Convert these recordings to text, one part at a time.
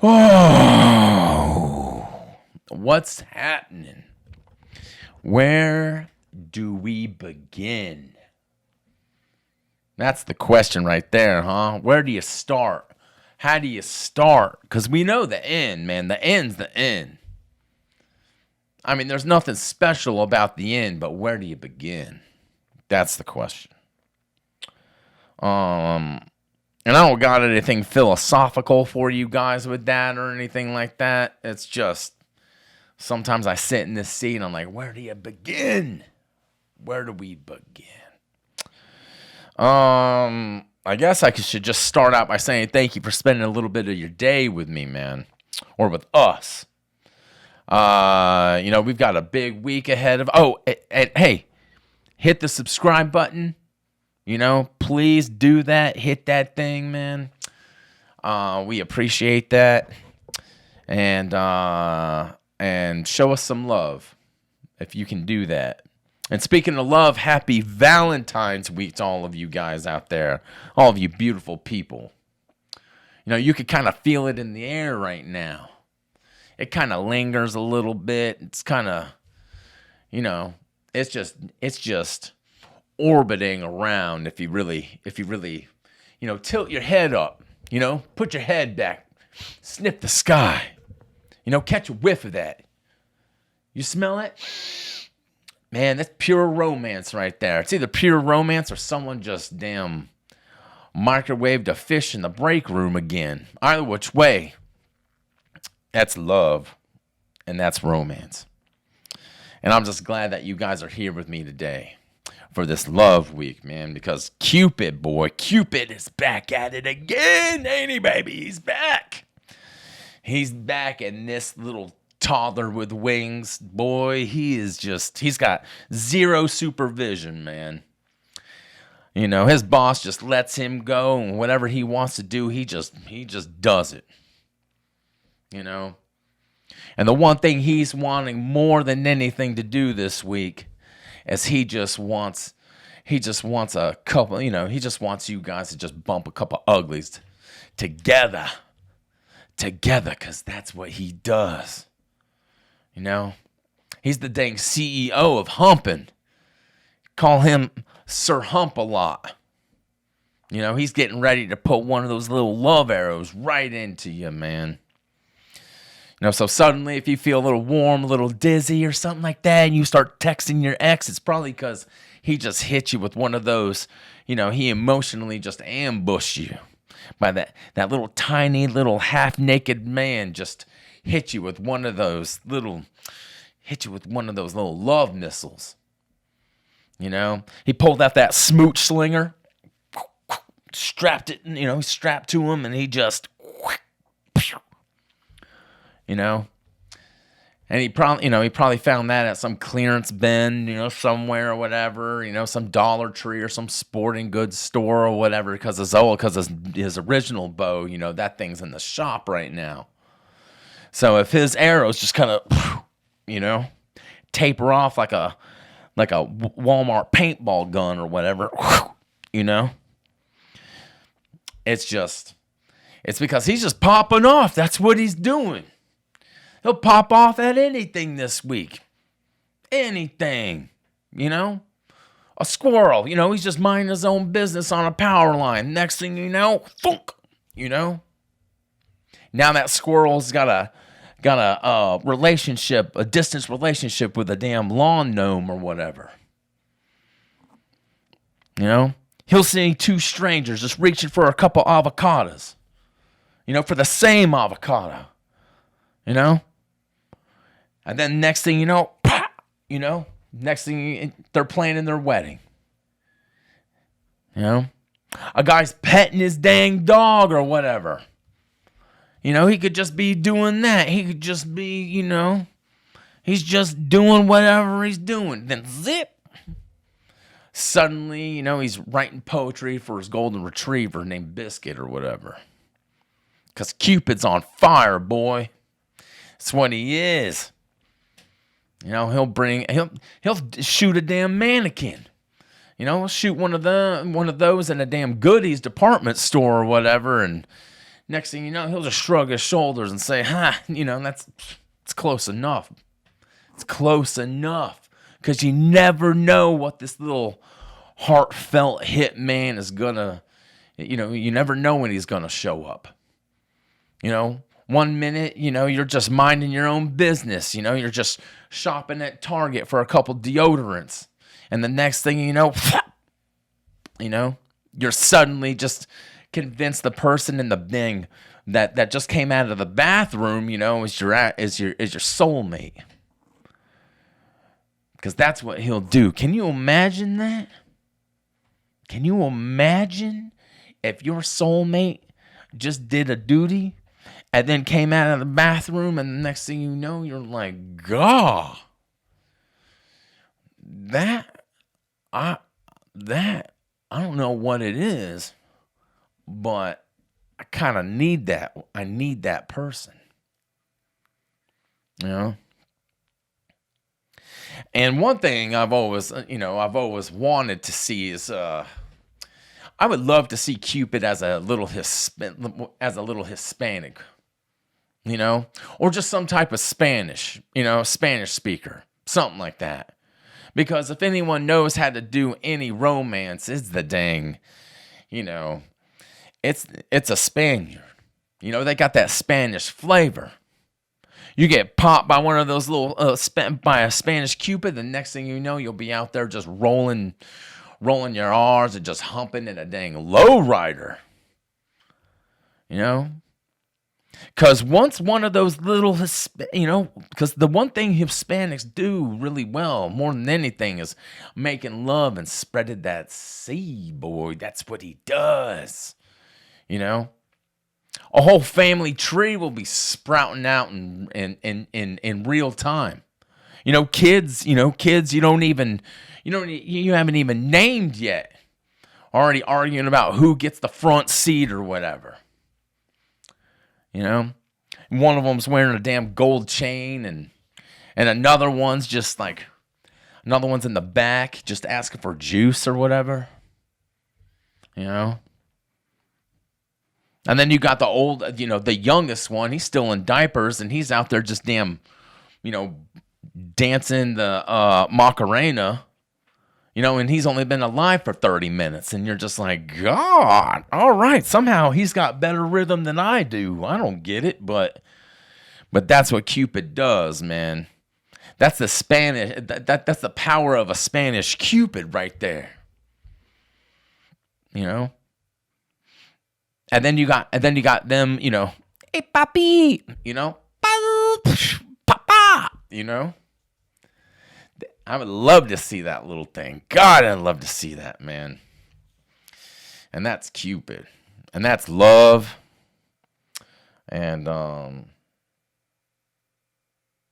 Whoa. What's happening? Where do we begin? That's the question right there, huh? Where do you start? How do you start? Because we know the end, man. The end's the end. I mean, there's nothing special about the end, but where do you begin? That's the question. And I don't got anything philosophical for you guys with that or anything like that. It's just sometimes I sit in this seat and I'm like, where do you begin? Where do we begin? I guess I should just start out by saying thank you for spending a little bit of your day with me, man, or with us. We've got a big week ahead of. Oh, and hey, hit the subscribe button. Please do that. Hit that thing, man. We appreciate that. And show us some love if you can do that. And speaking of love, happy Valentines week to all of you guys out there. All of you beautiful people. You could kind of feel it in the air right now. It kind of lingers a little bit. It's kind of, it's just orbiting around if you really, tilt your head up, put your head back, sniff the sky, catch a whiff of that. You smell it? Man, that's pure romance right there. It's either pure romance or someone just damn microwaved a fish in the break room again. Either which way, that's love and that's romance. And I'm just glad that you guys are here with me today for this love week, man, because Cupid is back at it again, ain't he, baby? He's back. He's back, and this little toddler with wings, boy, he's got zero supervision, man. His boss just lets him go, and whatever he wants to do, he just does it. And the one thing he's wanting more than anything to do this week is he just wants a couple, he just wants you guys to just bump a couple uglies together, because that's what he does. He's the dang CEO of humping. Call him Sir Hump a lot. He's getting ready to put one of those little love arrows right into you, man. So suddenly if you feel a little warm, a little dizzy or something like that, and you start texting your ex, it's probably because he just hit you with one of those, he emotionally just ambushed you by that little tiny little half-naked man just hit you with one of those little love missiles. He pulled out that smooch slinger, strapped it, strapped to him, and he just, and he probably found that at some clearance bin, somewhere or whatever, some Dollar Tree or some sporting goods store or whatever, because his original bow, that thing's in the shop right now. So if his arrows just kind of, taper off like a Walmart paintball gun or whatever, it's because he's just popping off. That's what he's doing. He'll pop off at anything this week. Anything, a squirrel, he's just minding his own business on a power line. Next thing you know, thunk, Now that squirrel's got a relationship, a distance relationship with a damn lawn gnome or whatever. He'll see two strangers just reaching for a couple avocados. For the same avocado. And then next thing you know, they're planning their wedding. A guy's petting his dang dog or whatever. He could just be doing that. He could just be, he's just doing whatever he's doing. Then zip. Suddenly, he's writing poetry for his golden retriever named Biscuit or whatever. Because Cupid's on fire, boy. That's what he is. He'll shoot a damn mannequin. He'll shoot one of those in a damn goodies department store or whatever, and Next thing you know, he'll just shrug his shoulders and say, it's close enough. It's close enough. Because you never know what this little heartfelt hitman is gonna, you never know when he's gonna show up. 1 minute, you're just minding your own business. You're just shopping at Target for a couple deodorants. And the next thing you know, you're suddenly just convinced the person in the thing that just came out of the bathroom, is your soulmate. Because that's what he'll do. Can you imagine that? Can you imagine if your soulmate just did a duty and then came out of the bathroom and the next thing you know, you're like, God, I don't know what it is, but I kind of need that. I need that person. And one thing I've always wanted to see is, I would love to see Cupid as a little Hispanic, or just some type of Spanish, Spanish speaker, something like that. Because if anyone knows how to do any romance, it's the dang, it's a Spaniard. They got that Spanish flavor. You get popped by one of those little, by a Spanish Cupid, the next thing you know, you'll be out there just rolling your R's and just humping in a dang lowrider. Because once one of those little, because the one thing Hispanics do really well, more than anything, is making love and spreading that seed, boy. That's what he does. A whole family tree will be sprouting out in real time. Kids, you haven't even named yet. Already arguing about who gets the front seat or whatever. One of them's wearing a damn gold chain and another one's just like, another one's in the back just asking for juice or whatever. And then you got the old, the youngest one, he's still in diapers and he's out there just damn, dancing the Macarena, and he's only been alive for 30 minutes. And you're just like, God, all right. Somehow he's got better rhythm than I do. I don't get it, but that's what Cupid does, man. That's the Spanish, that's the power of a Spanish Cupid right there. And then you got them, hey papi, papa, I would love to see that little thing. God, I'd love to see that, man. And that's Cupid. And that's love. And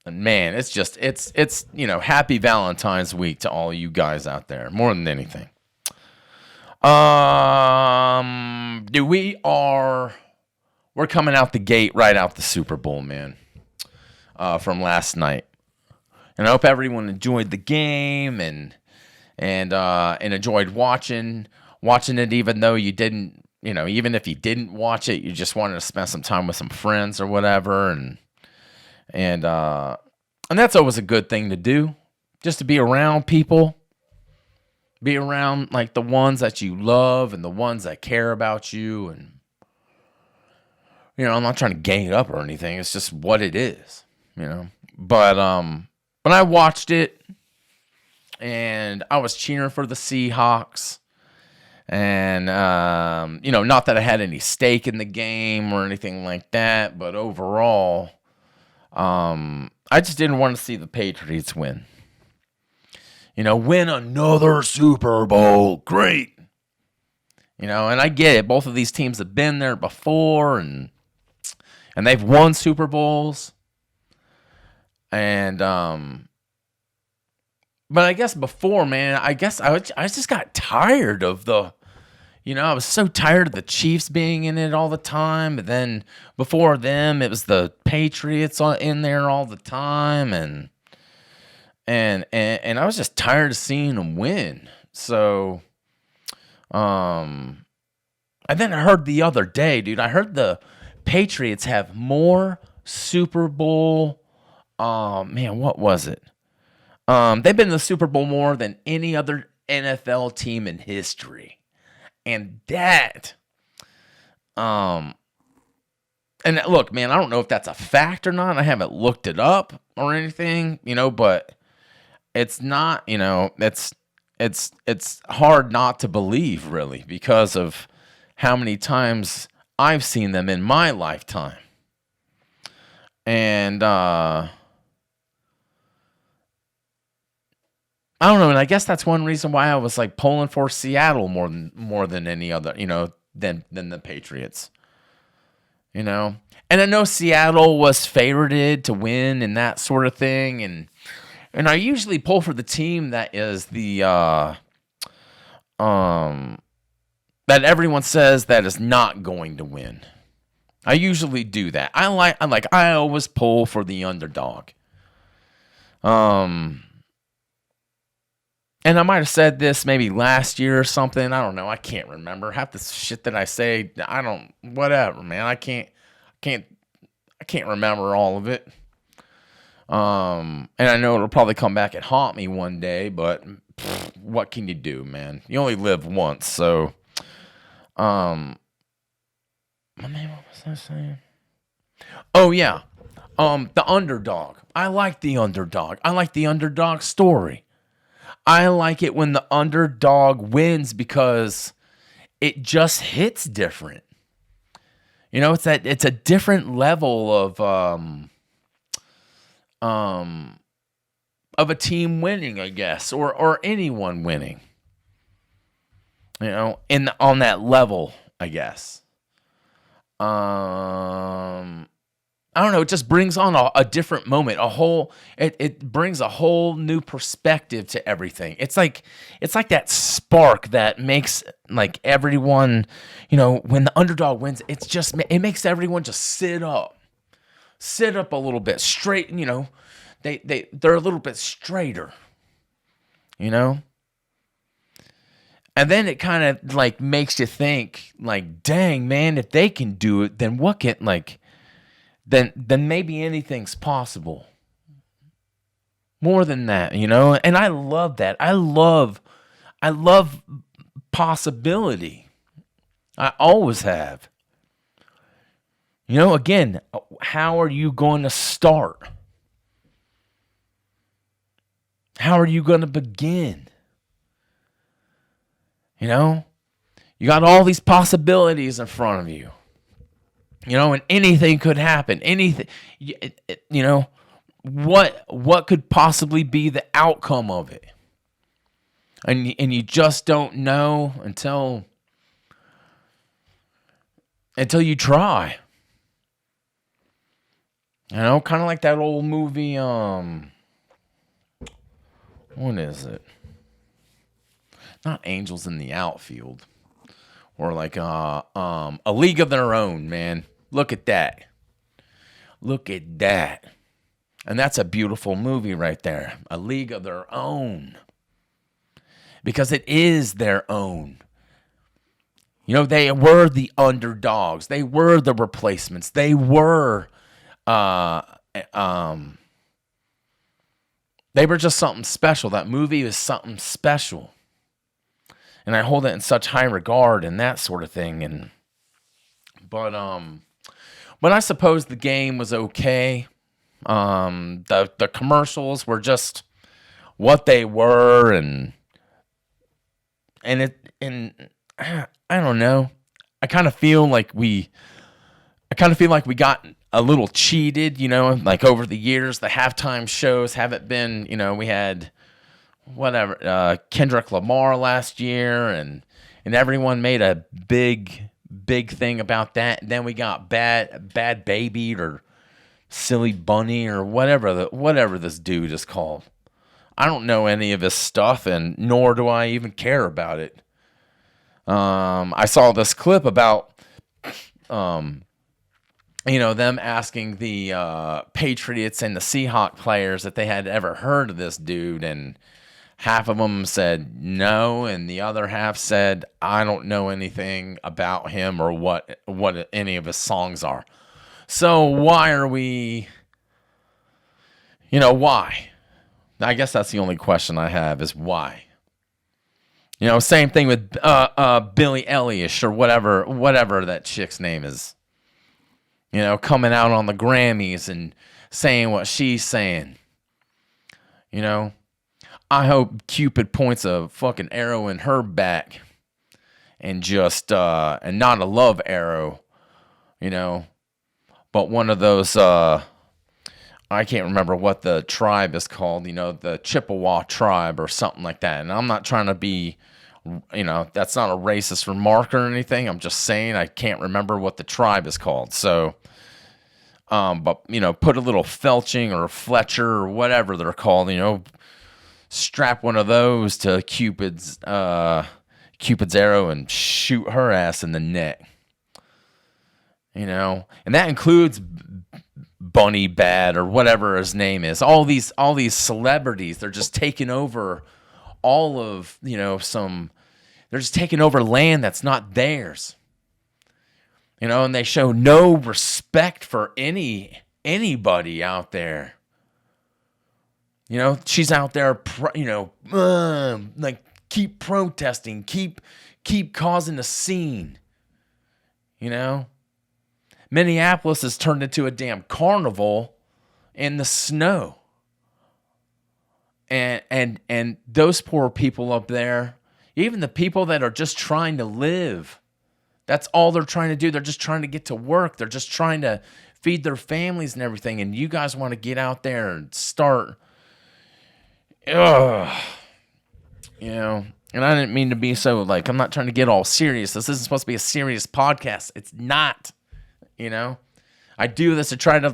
man, it's happy Valentine's week to all you guys out there, more than anything. We're coming out the gate right out the Super Bowl, man, from last night. And I hope everyone enjoyed the game and enjoyed watching it, even though you didn't, even if you didn't watch it, you just wanted to spend some time with some friends or whatever. And that's always a good thing to do, just to be around people. Be around like the ones that you love and the ones that care about you. And, I'm not trying to gang it up or anything. It's just what it is, But I watched it and I was cheering for the Seahawks. And, not that I had any stake in the game or anything like that. But overall, I just didn't want to see the Patriots win. Win another Super Bowl. Great. And I get it. Both of these teams have been there before and they've won Super Bowls. And, but I guess before, man, I just got tired of the, I was so tired of the Chiefs being in it all the time. But then before them, it was the Patriots in there all the time. And I was just tired of seeing them win. So, and then I heard the other day, dude, I heard the Patriots have more Super Bowl. Man, what was it? They've been in the Super Bowl more than any other NFL team in history. And that, and look, man, I don't know if that's a fact or not. I haven't looked it up or anything, but it's not, it's hard not to believe, really, because of how many times I've seen them in my lifetime. And I don't know, and I guess that's one reason why I was like pulling for Seattle more than any other, than the Patriots. And I know Seattle was favorited to win and that sort of thing, and I usually pull for the team that is the that everyone says that is not going to win. I usually do that. I always pull for the underdog. And I might have said this maybe last year or something. I don't know. I can't remember. Half the shit that I say, whatever, man. I can't remember all of it. And I know it'll probably come back and haunt me one day, but what can you do, man? You only live once, so. Man, what was I saying? Oh yeah, the underdog. I like the underdog. I like the underdog story. I like it when the underdog wins because it just hits different. It's a different level of a team winning, I guess, or anyone winning. On that level, I guess. I don't know. It just brings on a different moment, it brings a whole new perspective to everything. It's like that spark that makes like everyone, when the underdog wins, it makes everyone just sit up a little bit straight. They're a little bit straighter, And then it kind of like makes you think, like, dang, man, if they can do it, then what can, like, then maybe anything's possible. More than that, And I love that. I love possibility. I always have. Again, how are you going to start? How are you going to begin? You got all these possibilities in front of you. And anything could happen. Anything, what could possibly be the outcome of it? And you just don't know until you try. Kind of like that old movie, what is it? Not Angels in the Outfield, or like A League of Their Own, man. Look at that. And that's a beautiful movie right there. A League of Their Own. Because it is their own. They were the underdogs. They were the replacements. They were just something special. That movie is something special. And I hold it in such high regard and that sort of thing. But I suppose the game was okay. The commercials were just what they were, and I don't know. I kind of feel like we got a little cheated, like over the years. The halftime shows haven't been, we had Kendrick Lamar last year, and everyone made a big thing about that. And then we got Bad Baby or Silly Bunny or whatever this dude is called. I don't know any of his stuff, and nor do I even care about it. I saw this clip about them asking the Patriots and the Seahawks players if they had ever heard of this dude, and half of them said no, and the other half said, I don't know anything about him or what any of his songs are. So why are we, why? I guess that's the only question I have is why. Same thing with Billie Eilish or whatever that chick's name is. Coming out on the Grammys and saying what she's saying. I hope Cupid points a fucking arrow in her back and just, and not a love arrow, but one of those, I can't remember what the tribe is called, the Chippewa tribe or something like that. And I'm not trying to be, that's not a racist remark or anything. I'm just saying I can't remember what the tribe is called. So, but, put a little felching or Fletcher or whatever they're called, strap one of those to Cupid's arrow and shoot her ass in the neck. And that includes Bunny Bad or whatever his name is. All these celebrities, they're just taking over all of, they're just taking over land that's not theirs. And they show no respect for anybody out there. She's out there, like keep protesting, keep causing a scene. Minneapolis has turned into a damn carnival in the snow. And those poor people up there, even the people that are just trying to live, that's all they're trying to do. They're just trying to get to work. They're just trying to feed their families and everything. And you guys want to get out there and start. And I didn't mean to be so I'm not trying to get all serious. This isn't supposed to be a serious podcast. It's not, I do this to try to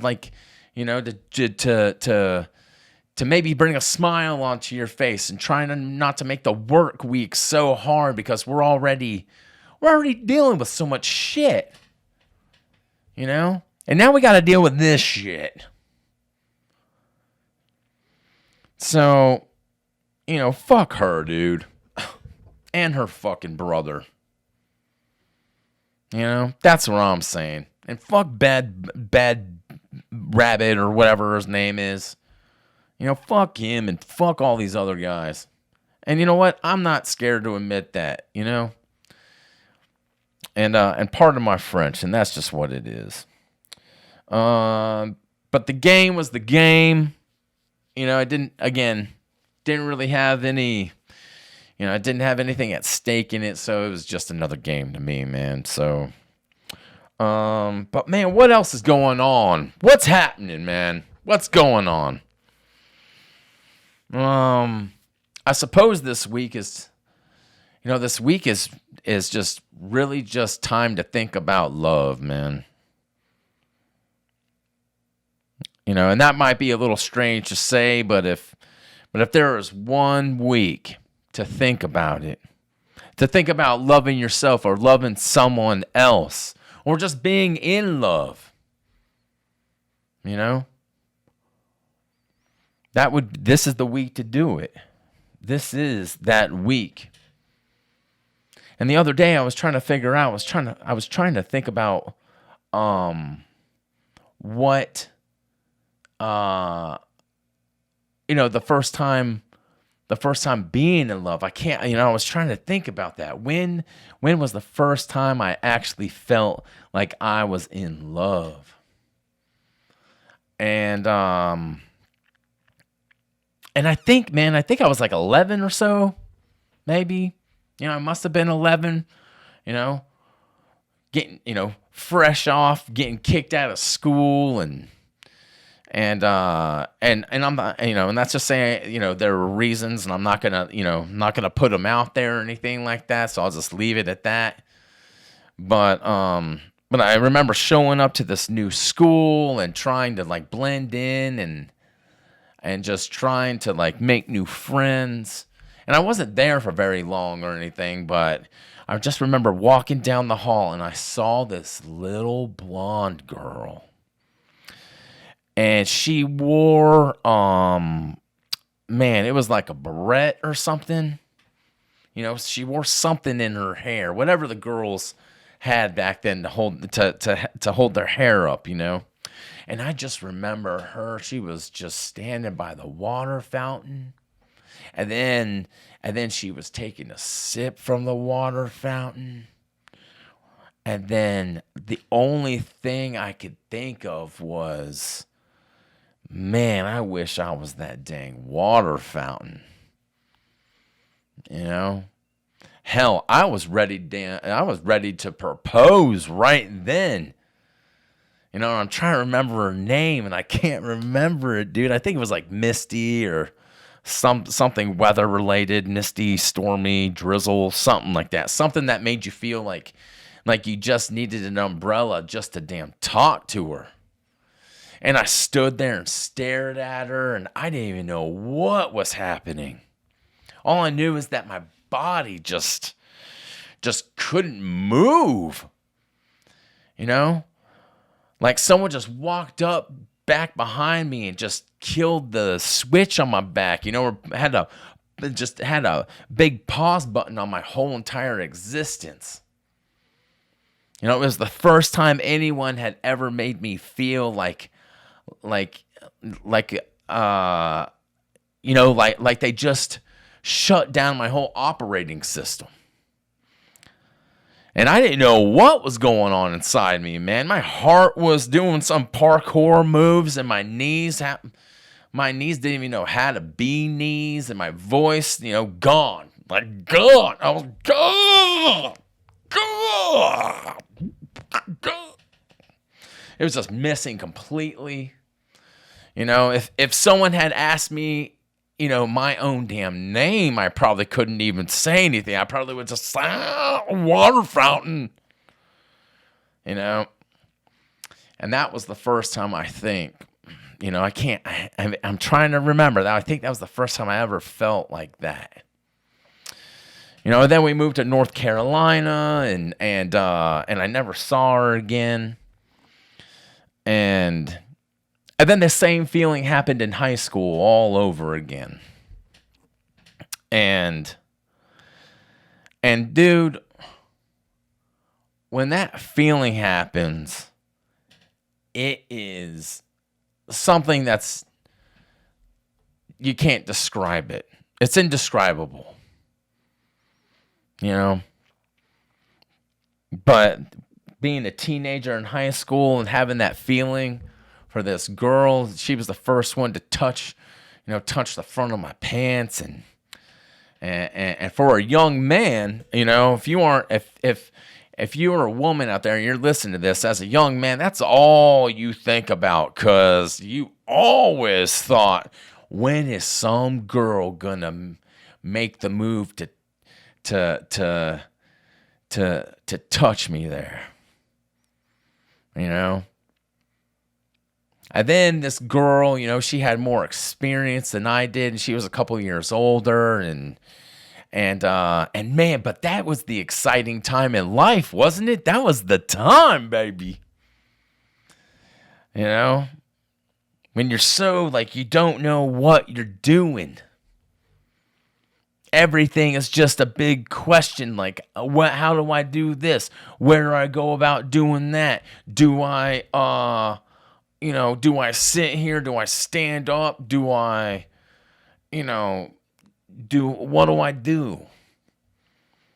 to maybe bring a smile onto your face and trying not to make the work week so hard because we're already dealing with so much shit, and now we got to deal with this shit. So, fuck her, dude. And her fucking brother. That's what I'm saying. And fuck bad rabbit or whatever his name is. Fuck him and fuck all these other guys. And you know what? I'm not scared to admit that, And pardon my French, and that's just what it is. But the game was the game. I didn't really have any, I didn't have anything at stake in it, so it was just another game to me, man. So, but man, what else is going on? What's happening, man? What's going on? I suppose this week is just really just time to think about love, man. And that might be a little strange to say, but if there is one week to think about it, to think about loving yourself or loving someone else, or just being in love, this is the week to do it. This is that week. And the other day I was trying to figure out, I was trying to think about what the first time being in love. I was trying to think about that. When was the first time I actually felt like I was in love? And I think I was like 11 or so, maybe. I must have been 11, getting, fresh off, getting kicked out of school and I'm not, and that's just saying, there were reasons, and I'm not gonna put them out there or anything like that. So I'll just leave it at that. But I remember showing up to this new school and trying to blend in and just trying to make new friends. And I wasn't there for very long or anything, but I just remember walking down the hall and I saw this little blonde girl. And she wore man, it was like a barrette or something. She wore something in her hair, whatever the girls had back then to hold their hair up. And I just remember her. She was just standing by the water fountain, and then she was taking a sip from the water fountain. And then the only thing I could think of was, man, I wish I was that dang water fountain. Hell, I was ready to propose right then. I'm trying to remember her name, and I can't remember it, dude. I think it was like Misty or something weather related, misty, stormy, drizzle, something like that. Something that made you feel like you just needed an umbrella just to damn talk to her. And I stood there and stared at her, and I didn't even know what was happening. All I knew is that my body just couldn't move. Like someone just walked up back behind me and just killed the switch on my back, or had a big pause button on my whole entire existence. It was the first time anyone had ever made me feel like they just shut down my whole operating system. And I didn't know what was going on inside me, man. My heart was doing some parkour moves, and my knees didn't even know how to be knees, and my voice, gone. Like, gone. I was gone. Gone. It was just missing completely. If someone had asked me, my own damn name, I probably couldn't even say anything. I probably would just say, water fountain. And that was the first time I think, I'm trying to remember that. I think that was the first time I ever felt like that. Then we moved to North Carolina, and I never saw her again. And then the same feeling happened in high school all over again. And dude, when that feeling happens, it is something that's, you can't describe it. It's indescribable. But being a teenager in high school and having that feeling for this girl, she was the first one to touch the front of my pants, and for a young man, if you're a woman out there and you're listening to this as a young man, that's all you think about, because you always thought, when is some girl gonna make the move to touch me there? And then this girl, she had more experience than I did, and she was a couple years older, and man, but that was the exciting time in life, wasn't it? That was the time, baby. When you're so you don't know what you're doing. Everything is just a big question, how do I do this? Where do I go about doing that? Do I sit here? Do I stand up? What do I do?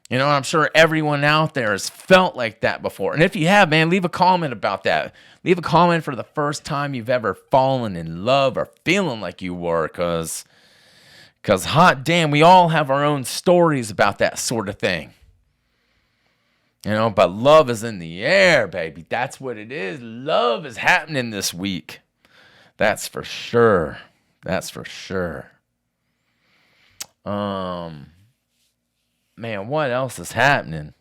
I'm sure everyone out there has felt like that before. And if you have, man, leave a comment about that. Leave a comment for the first time you've ever fallen in love or feeling like you were, because hot damn, we all have our own stories about that sort of thing. But love is in the air, baby. That's what it is. Love is happening this week. That's for sure. That's for sure. Man, what else is happening?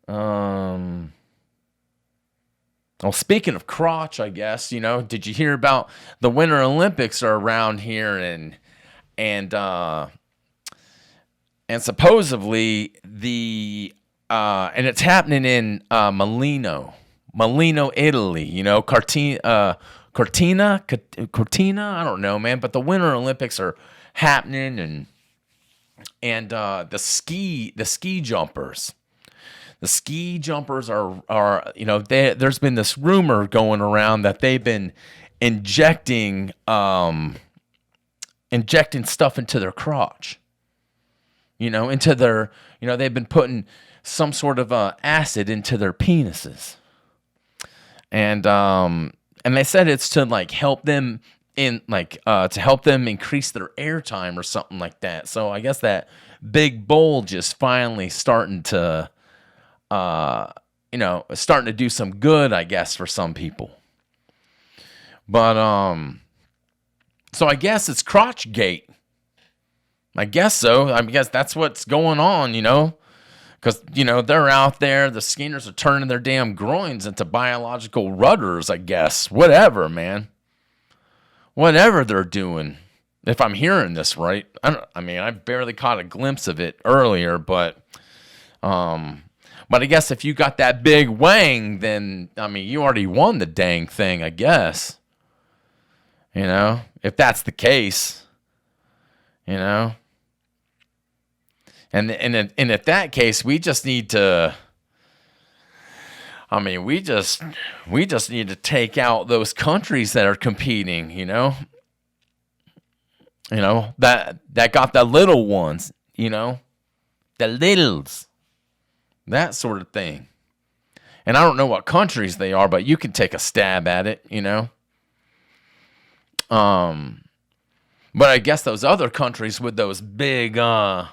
Well, speaking of crotch, I guess, did you hear about the Winter Olympics are around here, and supposedly and it's happening in Milano, Italy. Cortina. I don't know, man. But the Winter Olympics are happening, and the ski jumpers. The ski jumpers are there's been this rumor going around that they've been injecting stuff into their crotch. Into their, they've been putting some sort of acid into their penises. And they said it's to like help them to help them increase their airtime or something like that. So I guess that big bulge is finally starting to do some good, I guess, for some people. But so I guess it's crotch gate. I guess so. I guess that's what's going on, because they're out there. The skiers are turning their damn groins into biological rudders, I guess. Whatever, man. Whatever they're doing. If I'm hearing this right, I barely caught a glimpse of it earlier, but I guess if you got that big wang, then you already won the dang thing, I guess. If that's the case, and if that case, we just need to. We just need to take out those countries that are competing. That got the little ones. The littles, that sort of thing. And I don't know what countries they are, but you can take a stab at it. But I guess those other countries with those big, those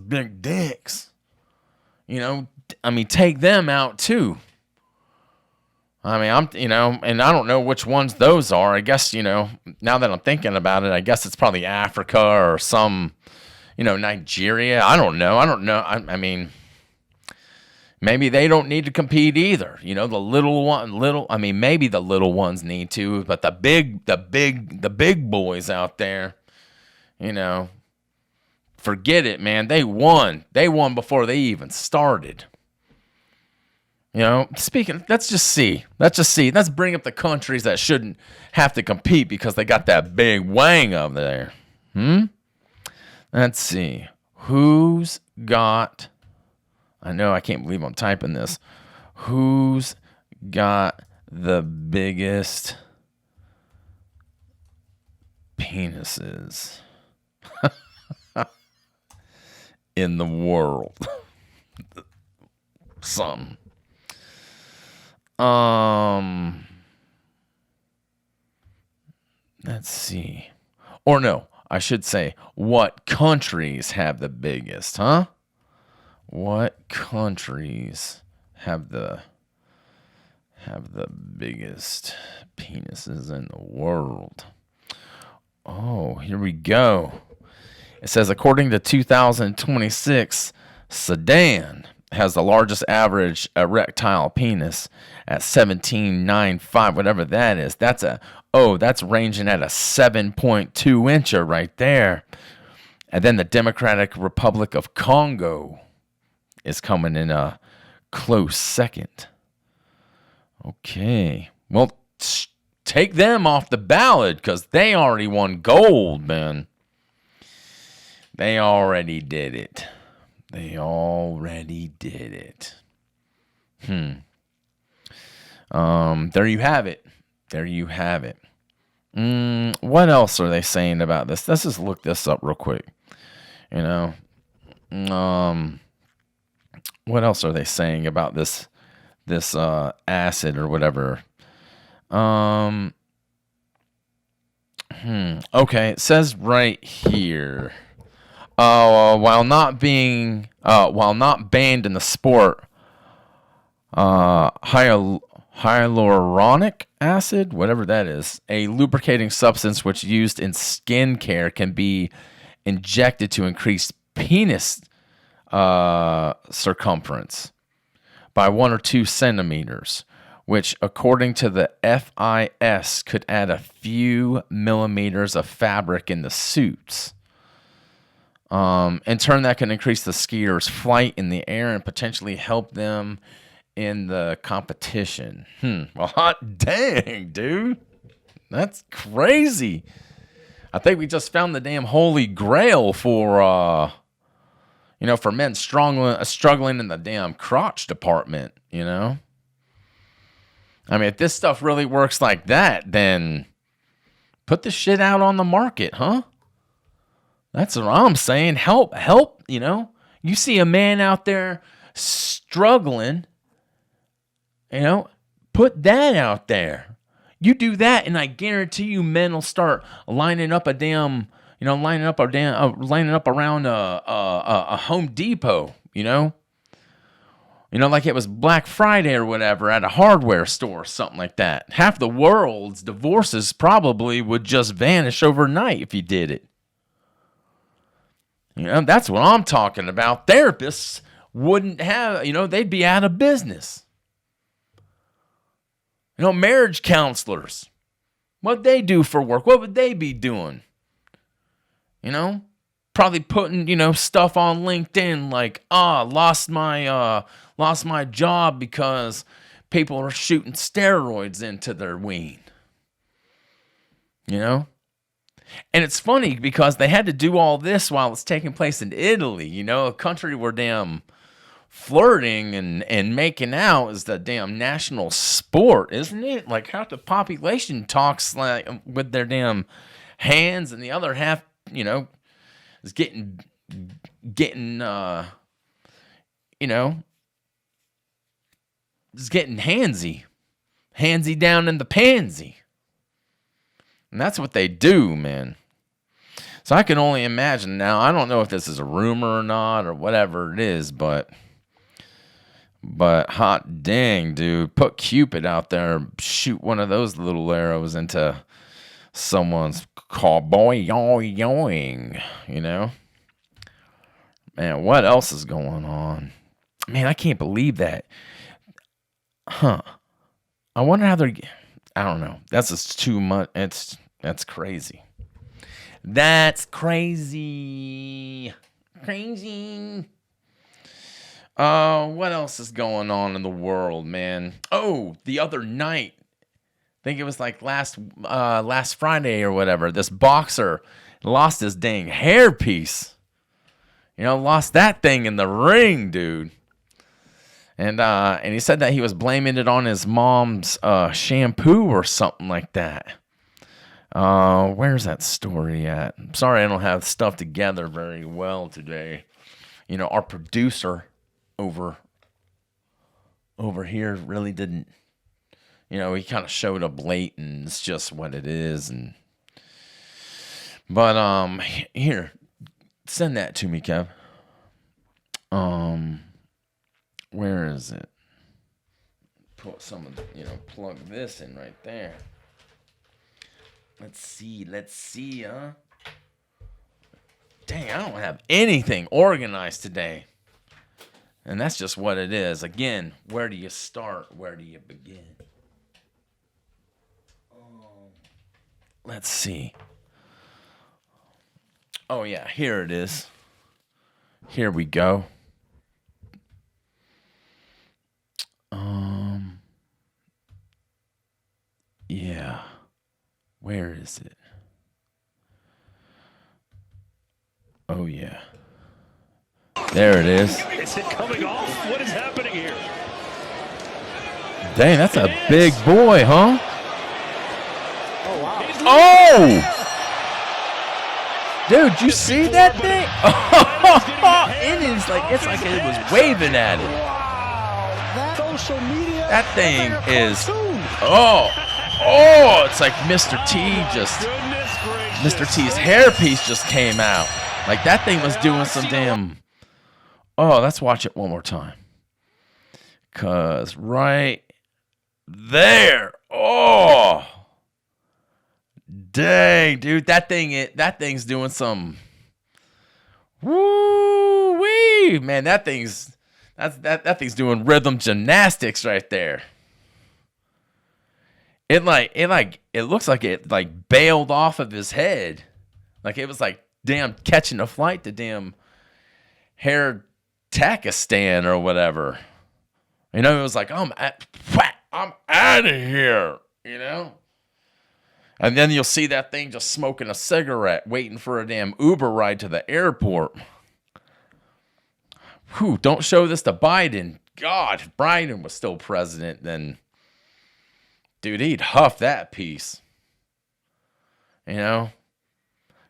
big dicks, take them out too. And I don't know which ones those are. I guess, now that I'm thinking about it, I guess it's probably Africa or some, Nigeria. I don't know. Maybe they don't need to compete either. The maybe the little ones need to, but the big boys out there, forget it, man. They won. They won before they even started. Speaking, let's just see. Let's bring up the countries that shouldn't have to compete because they got that big wang up there. Let's see. Who's got... I know, I can't believe I'm typing this. Who's got the biggest penises in the world? Some. Let's see. Or no, I should say, what countries have the biggest, huh? What countries have the biggest penises in the world? Oh, here we go. It says, according to 2026, Sudan has the largest average erectile penis at 17.95, whatever that is. That's ranging at a 7.2 incher right there. And then the Democratic Republic of Congo is coming in a close second. Okay. Well, take them off the ballot because they already won gold, man. They already did it. There you have it. What else are they saying about this? Let's just look this up real quick. What else are they saying about this acid or whatever? Okay, it says right here. While not banned in the sport, hyaluronic acid, whatever that is, a lubricating substance which used in skin care, can be injected to increase penis circumference by 1 or 2 centimeters, which, according to the FIS, could add a few millimeters of fabric in the suits. In turn, that can increase the skier's flight in the air and potentially help them in the competition. Well, hot dang, dude. That's crazy. I think we just found the damn holy grail for, for men struggling in the damn crotch department, I mean, if this stuff really works like that, then put the shit out on the market, huh? That's what I'm saying. Help, You see a man out there struggling, put that out there. You do that, and I guarantee you men will start lining up around a Home Depot, like it was Black Friday or whatever at a hardware store or something like that. Half the world's divorces probably would just vanish overnight if you did it. That's what I'm talking about. Therapists wouldn't have, they'd be out of business. Marriage counselors, what they do for work, what would they be doing? Probably putting, stuff on LinkedIn like, lost my job because people are shooting steroids into their ween. And it's funny because they had to do all this while it's taking place in Italy, a country where damn flirting and making out is the damn national sport, isn't it? Like half the population talks like with their damn hands, and the other half, is getting handsy down in the pansy, and that's what they do, man. So I can only imagine now. I don't know if this is a rumor or not or whatever it is, but hot dang, dude, put Cupid out there, shoot one of those little arrows into someone's cowboy yoing, Man, what else is going on? Man, I can't believe that. I wonder how they're, I don't know. That's just too much. That's crazy. That's crazy. Crazy. What else is going on in the world, man? Oh, the other night, I think it was like last Friday or whatever, this boxer lost his dang hairpiece. Lost that thing in the ring, dude. And he said that he was blaming it on his mom's shampoo or something like that. Where's that story at? I'm sorry I don't have stuff together very well today. Our producer over here really didn't, he kind of showed up late, and it's just what it is. But here, send that to me, Kev. Where is it? Put some of plug this in right there. Let's see, huh? Dang, I don't have anything organized today. And that's just what it is. Again, where do you start? Where do you begin? Let's see. Oh, yeah, here it is. Here we go. Yeah. Where is it? Oh, yeah. There it is. Is it coming off? What is happening here? Dang, that's a big boy, huh? Oh, wow. Oh! Dude, you see that thing? It's like it was waving at it. Wow. Social media. That thing is, it's like Mr. T's hairpiece just came out. Like that thing was doing some damn, let's watch it one more time. Cause right there, dang, dude, that thing's doing some, woo wee, man, that thing's doing rhythm gymnastics right there. It looks like it bailed off of his head, like it was like damn catching a flight to damn Hair Takistan or whatever. You know, it was like, I'm out of here, you know? And then you'll see that thing just smoking a cigarette, waiting for a damn Uber ride to the airport. Whew, don't show this to Biden. God, if Biden was still president, then, dude, he'd huff that piece. You know?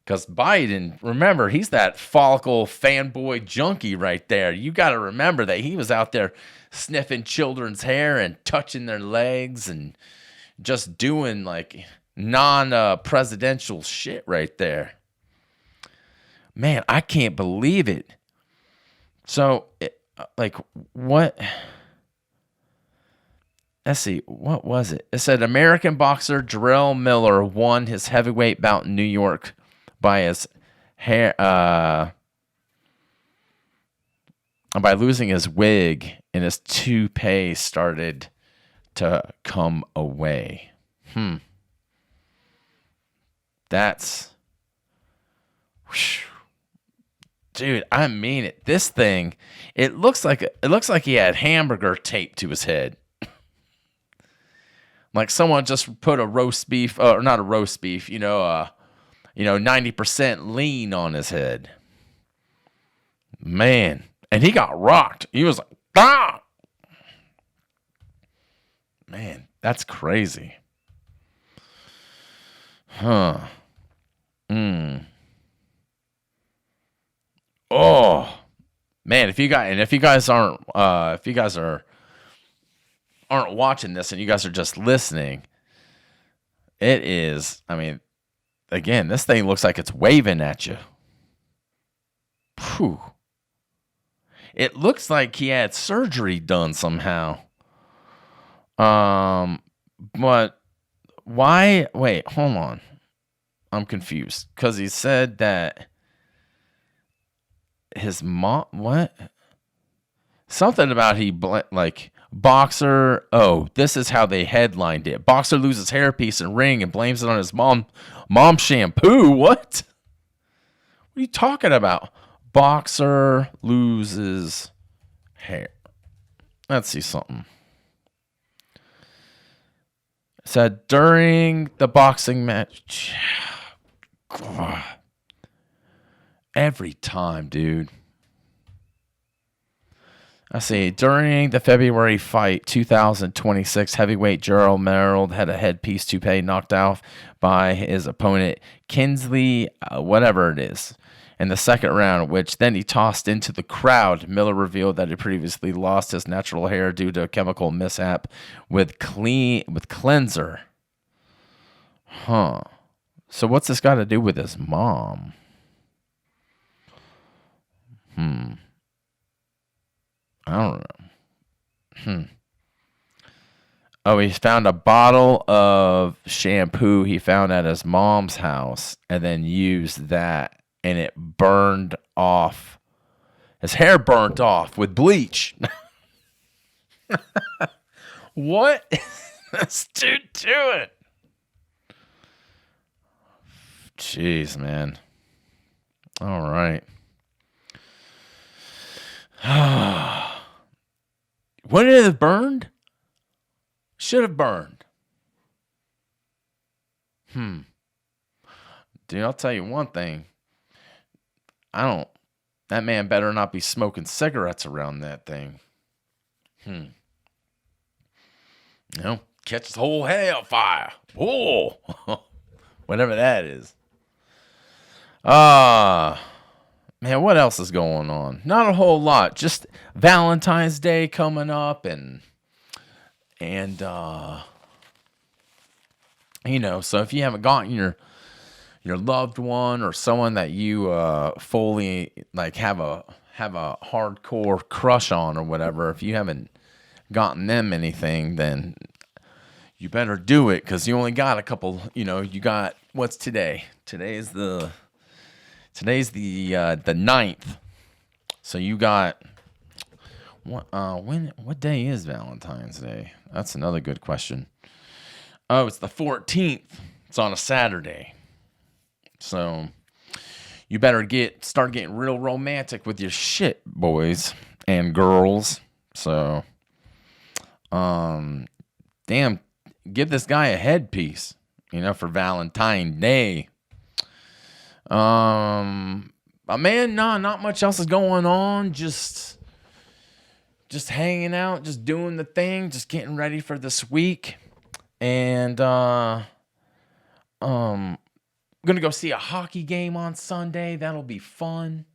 Because Biden, remember, he's that follicle fanboy junkie right there. You got to remember that he was out there sniffing children's hair and touching their legs and just doing like non-presidential shit right there. Man, I can't believe it. So, what? Let's see, what was it? It said American boxer Jarrell Miller won his heavyweight bout in New York by his hair, by losing his wig, and his toupee started to come away. That's, whew. Dude, I mean it. This thing, it looks like he had hamburger taped to his head. Like someone just put a roast beef, or not a roast beef, 90% lean on his head. Man, and he got rocked. He was like, ah! Man, that's crazy. Huh. Oh, man, if you guys aren't watching this and you guys are just listening, it is, I mean, again, this thing looks like it's waving at you. Whew. It looks like he had surgery done somehow. But why? Wait, hold on. I'm confused. Because he said that his mom, what? Something about boxer. Oh, this is how they headlined it. Boxer loses hairpiece in ring and blames it on his mom shampoo. What? What are you talking about? Boxer loses hair. Let's see something. It said during the boxing match. God. Every time, dude. I see. During the February fight, 2026, heavyweight Gerald Merrill had a headpiece toupee knocked off by his opponent, Kinsley, whatever it is, in the second round, which then he tossed into the crowd. Miller revealed that he previously lost his natural hair due to a chemical mishap with cleanser. Huh. So what's this got to do with his mom? I don't know. Oh, he found a bottle of shampoo he found at his mom's house and then used that, and it burned off. His hair burnt off with bleach. What is this dude doing? Jeez, man. All right. Wouldn't it have burned? Should have burned. Dude, I'll tell you one thing. That man better not be smoking cigarettes around that thing. Catch his whole head on fire. Whoa. Whatever that is. Man, what else is going on? Not a whole lot. Just Valentine's Day coming up and so if you haven't gotten your loved one or someone that you fully have a hardcore crush on or whatever, if you haven't gotten them anything, then you better do it, because you only got a couple. You got, what's today? Today's the 9th. So you got what day is Valentine's Day? That's another good question. Oh, it's the 14th. It's on a Saturday. So you better start getting real romantic with your shit, boys and girls. So Damn, give this guy a headpiece, for Valentine's Day. Man, nah, not much else is going on. Just hanging out, just doing the thing, just getting ready for this week. And I'm gonna go see a hockey game on Sunday. That'll be fun.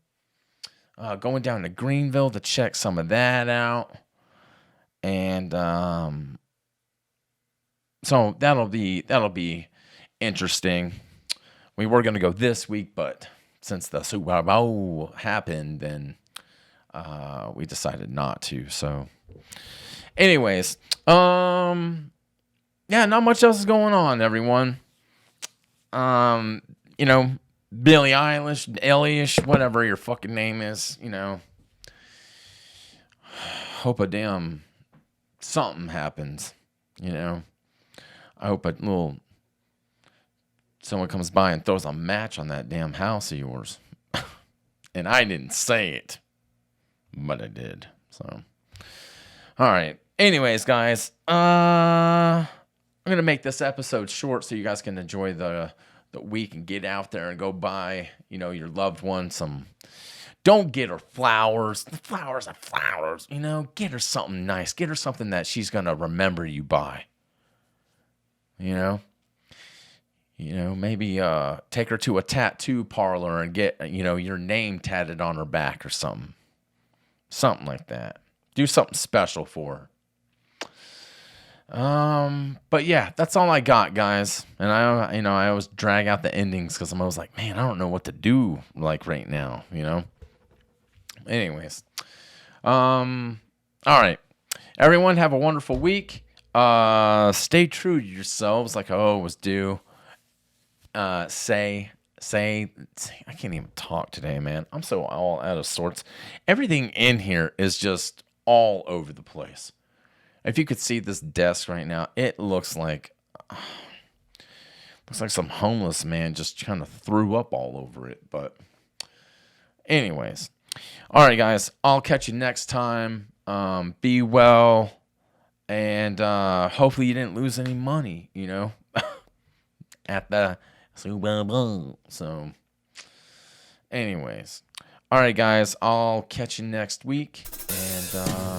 Going down to Greenville to check some of that out. And so that'll be interesting. We were gonna go this week, but since the Super Bowl happened, then we decided not to. So, anyways, yeah, not much else is going on, everyone. Billie Eilish, whatever your fucking name is, hope a damn something happens, I hope someone comes by and throws a match on that damn house of yours. And I didn't say it, but I did. So, all right. Anyways, guys, I'm going to make this episode short so you guys can enjoy the week and get out there and go buy, your loved one some. Don't get her flowers. The flowers are flowers, Get her something nice. Get her something that she's going to remember you by. Maybe take her to a tattoo parlor and get, your name tatted on her back or something. Something like that. Do something special for her. But yeah, that's all I got, guys. And I always drag out the endings because I'm always like, man, I don't know what to do like right now, Anyways. All right. Everyone have a wonderful week. Stay true to yourselves like I always do. Say, I can't even talk today, man. I'm so all out of sorts. Everything in here is just all over the place. If you could see this desk right now, it looks like some homeless man just kind of threw up all over it. But anyways, all right, guys, I'll catch you next time. Be well, and hopefully you didn't lose any money, at the Superbowl. So, anyways, all right, guys, I'll catch you next week, and